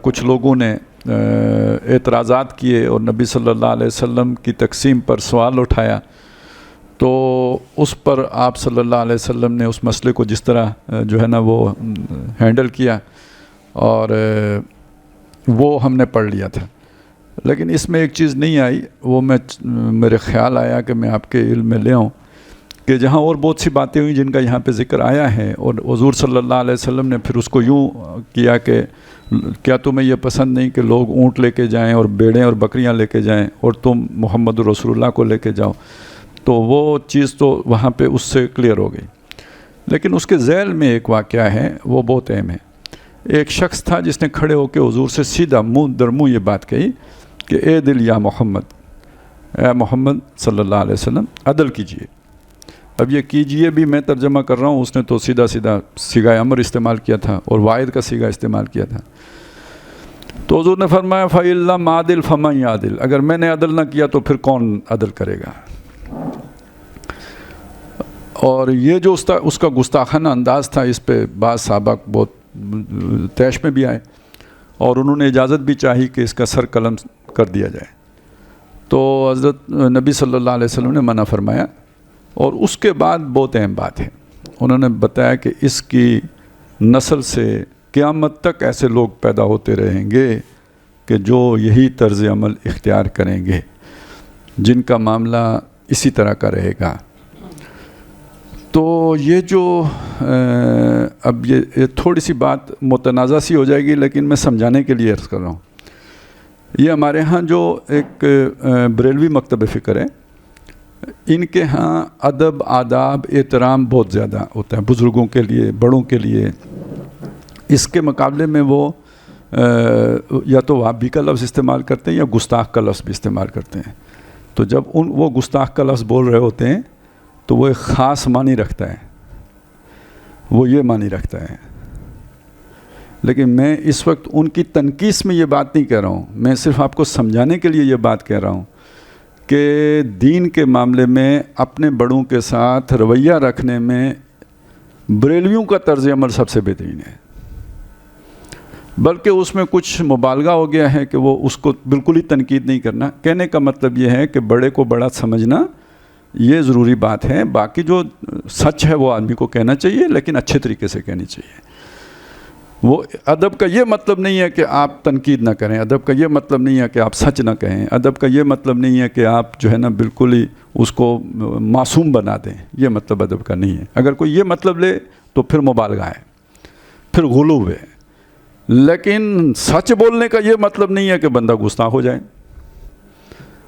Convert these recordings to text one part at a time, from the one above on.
کچھ لوگوں نے اعتراضات کیے اور نبی صلی اللہ علیہ وسلم کی تقسیم پر سوال اٹھایا، تو اس پر آپ صلی اللہ علیہ وسلم نے اس مسئلے کو جس طرح جو ہے نا وہ ہینڈل کیا، اور وہ ہم نے پڑھ لیا تھا۔ لیکن اس میں ایک چیز نہیں آئی، وہ میرے خیال آیا کہ میں آپ کے علم میں لے آؤں، کہ جہاں اور بہت سی باتیں ہوئیں جن کا یہاں پہ ذکر آیا ہے، اور حضور صلی اللہ علیہ وسلم نے پھر اس کو یوں کیا کہ کیا تمہیں یہ پسند نہیں کہ لوگ اونٹ لے کے جائیں اور بیڑیں اور بکریاں لے کے جائیں اور تم محمد رسول اللہ کو لے کے جاؤ، تو وہ چیز تو وہاں پہ اس سے کلیئر ہو گئی۔ لیکن اس کے ذیل میں ایک واقعہ ہے، وہ بہت اہم ہے۔ ایک شخص تھا جس نے کھڑے ہو کے حضور سے سیدھا منہ در منہ یہ بات کہی کہ اے دل یا محمد، اے محمد صلی اللہ علیہ وسلم عدل کیجئے۔ اب یہ کیجئے بھی میں ترجمہ کر رہا ہوں، اس نے تو سیدھا سیدھا صیغہ امر استعمال کیا تھا اور واحد کا صیغہ استعمال کیا تھا۔ تو حضور نے فرمایا فَإِن لَّمْ أَعْدِلْ فَمَن يَعْدِلُ، اگر میں نے عدل نہ کیا تو پھر کون عدل کرے گا؟ اور یہ جو اس کا گستاخانہ انداز تھا، اس پہ بعض صحابہ بہت طیش میں بھی آئے اور انہوں نے اجازت بھی چاہی کہ اس کا سر قلم کر دیا جائے، تو حضرت نبی صلی اللہ علیہ وسلم نے منع فرمایا۔ اور اس کے بعد بہت اہم بات ہے، انہوں نے بتایا کہ اس کی نسل سے قیامت تک ایسے لوگ پیدا ہوتے رہیں گے کہ جو یہی طرز عمل اختیار کریں گے، جن کا معاملہ اسی طرح کا رہے گا۔ تو یہ جو اب یہ تھوڑی سی بات متنازع سی ہو جائے گی، لیکن میں سمجھانے کے لیے عرض کر رہا ہوں۔ یہ ہمارے ہاں جو ایک بریلوی مکتب فکر ہے، ان کے ہاں ادب، آداب، احترام بہت زیادہ ہوتا ہے بزرگوں کے لیے، بڑوں کے لیے۔ اس کے مقابلے میں وہ یا تو وابی کا لفظ استعمال کرتے ہیں یا گستاخ کا لفظ بھی استعمال کرتے ہیں۔ تو جب وہ گستاخ کا لفظ بول رہے ہوتے ہیں تو وہ ایک خاص معنی رکھتا ہے، وہ یہ معنی رکھتا ہے۔ لیکن میں اس وقت ان کی تنقیص میں یہ بات نہیں کہہ رہا ہوں، میں صرف آپ کو سمجھانے کے لیے یہ بات کہہ رہا ہوں کہ دین کے معاملے میں اپنے بڑوں کے ساتھ رویہ رکھنے میں بریلویوں کا طرز عمل سب سے بہترین ہے، بلکہ اس میں کچھ مبالغہ ہو گیا ہے کہ وہ اس کو بالکل ہی تنقید نہیں کرنا۔ کہنے کا مطلب یہ ہے کہ بڑے کو بڑا سمجھنا یہ ضروری بات ہے، باقی جو سچ ہے وہ آدمی کو کہنا چاہیے، لیکن اچھے طریقے سے کہنی چاہیے۔ وہ ادب کا یہ مطلب نہیں ہے کہ آپ تنقید نہ کریں، ادب کا یہ مطلب نہیں ہے کہ آپ سچ نہ کہیں، ادب کا یہ مطلب نہیں ہے کہ آپ جو ہے نا بالکل ہی اس کو معصوم بنا دیں، یہ مطلب ادب کا نہیں ہے۔ اگر کوئی یہ مطلب لے تو پھر مبالغہ ہے، پھر غلو ہے۔ لیکن سچ بولنے کا یہ مطلب نہیں ہے کہ بندہ گستاخ ہو جائے،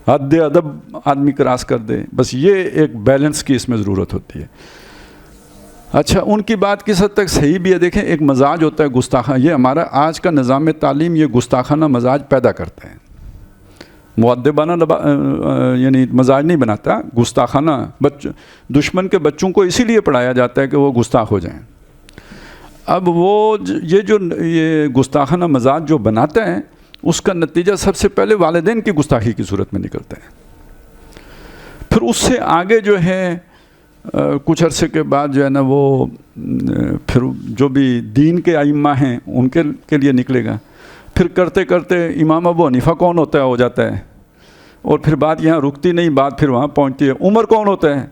حد ادب آدمی کراس کر دے، بس یہ ایک بیلنس کی اس میں ضرورت ہوتی ہے۔ اچھا، ان کی بات کس حد تک صحیح بھی ہے، دیکھیں ایک مزاج ہوتا ہے گستاخانہ، یہ ہمارا آج کا نظام تعلیم یہ گستاخانہ مزاج پیدا کرتا ہے، مؤدبانہ یعنی مزاج نہیں بناتا، گستاخانہ دشمن کے بچوں کو اسی لیے پڑھایا جاتا ہے کہ وہ گستاخ ہو جائیں۔ اب وہ یہ گستاخانہ مزاج جو بناتا ہے، اس کا نتیجہ سب سے پہلے والدین کی گستاخی کی صورت میں نکلتا ہے، پھر اس سے آگے جو ہے کچھ عرصے کے بعد جو ہے نا وہ پھر جو بھی دین کے ائمہ ہیں ان کے لیے نکلے گا، پھر کرتے کرتے امام ابو حنیفہ کون ہوتا ہے ہو جاتا ہے، اور پھر بات یہاں رکتی نہیں، بات پھر وہاں پہنچتی ہے عمر کون ہوتا ہے۔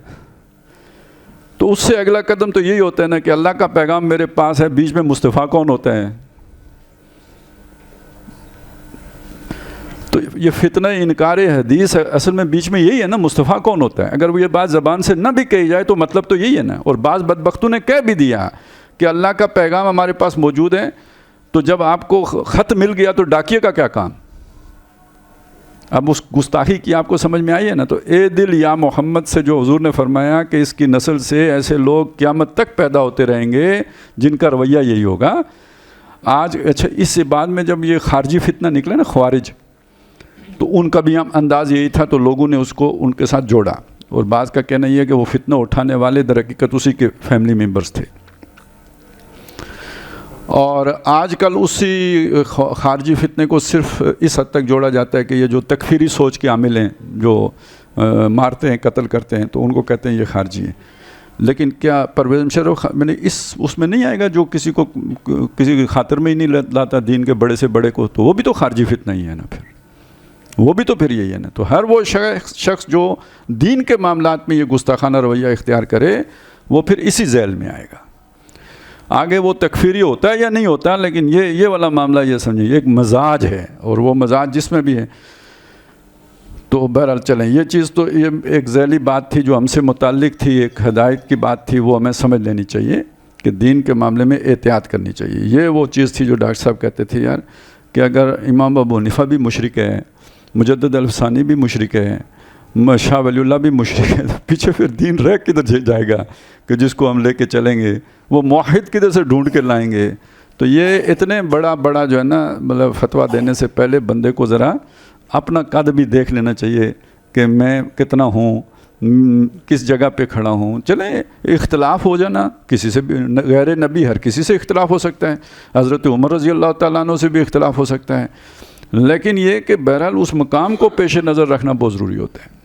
تو اس سے اگلا قدم تو یہی ہوتا ہے نا کہ اللہ کا پیغام میرے پاس ہے، بیچ میں مصطفیٰ کون ہوتا ہے۔ تو یہ فتنہ انکار حدیث اصل میں بیچ میں یہی ہے نا، مصطفیٰ کون ہوتا ہے۔ اگر وہ یہ بات زبان سے نہ بھی کہی جائے تو مطلب تو یہی ہے نا، اور بعض بدبختوں نے کہہ بھی دیا کہ اللہ کا پیغام ہمارے پاس موجود ہے، تو جب آپ کو خط مل گیا تو ڈاکیے کا کیا کام۔ اب اس گستاخی کی آپ کو سمجھ میں آئی ہے نا۔ تو اے دل یا محمد سے جو حضور نے فرمایا کہ اس کی نسل سے ایسے لوگ قیامت تک پیدا ہوتے رہیں گے جن کا رویہ یہی ہوگا۔ آج اچھا اس بعد میں جب یہ خارجی فتنہ نکلا نا خوارج، تو ان کا بھی انداز یہی تھا، تو لوگوں نے اس کو ان کے ساتھ جوڑا، اور بعض کا کہنا یہ ہے کہ وہ فتنہ اٹھانے والے در حقیقت اسی کے فیملی ممبرز تھے۔ اور آج کل اسی خارجی فتنے کو صرف اس حد تک جوڑا جاتا ہے کہ یہ جو تکفیری سوچ کے عامل ہیں، جو مارتے ہیں، قتل کرتے ہیں، تو ان کو کہتے ہیں یہ خارجی ہیں۔ لیکن کیا پرویز مشرف میں نے اس میں نہیں آئے گا جو کسی کو کسی کی خاطر میں ہی نہیں لاتا دین کے بڑے سے بڑے کو، تو وہ بھی تو خارجی فتنہ ہی ہے نا، پھر وہ بھی تو پھر یہی ہے نا. تو ہر وہ شخص جو دین کے معاملات میں یہ گستاخانہ رویہ اختیار کرے وہ پھر اسی ذیل میں آئے گا. آگے وہ تکفیری ہوتا ہے یا نہیں ہوتا، لیکن یہ والا معاملہ یہ سمجھیں ایک مزاج ہے، اور وہ مزاج جس میں بھی ہے. تو بہرحال چلیں، یہ چیز تو یہ ایک ذیلی بات تھی جو ہم سے متعلق تھی، ایک ہدایت کی بات تھی، وہ ہمیں سمجھ لینی چاہیے کہ دین کے معاملے میں احتیاط کرنی چاہیے. یہ وہ چیز تھی جو ڈاکٹر صاحب کہتے تھے یار کہ اگر امام ابو حنیفہ بھی مشرک ہے، مجدد الفسانی بھی مشرک ہے، شاہ ولی اللہ بھی مشرک ہے، تو پیچھے پھر دین رہ کدھر جائے گا کہ جس کو ہم لے کے چلیں گے، وہ موحد کدھر سے ڈھونڈ کے لائیں گے. تو یہ اتنے بڑا جو ہے نا مطلب فتویٰ دینے سے پہلے بندے کو ذرا اپنا قد بھی دیکھ لینا چاہیے کہ میں کتنا ہوں، کس جگہ پہ کھڑا ہوں. چلیں اختلاف ہو جانا کسی سے بھی، غیر نبی ہر کسی سے اختلاف ہو سکتا ہے، حضرت عمر رضی اللہ تعالیٰ عنہ سے بھی اختلاف ہو سکتا ہے، لیکن یہ کہ بہرحال اس مقام کو پیش نظر رکھنا بہت ضروری ہوتا ہے.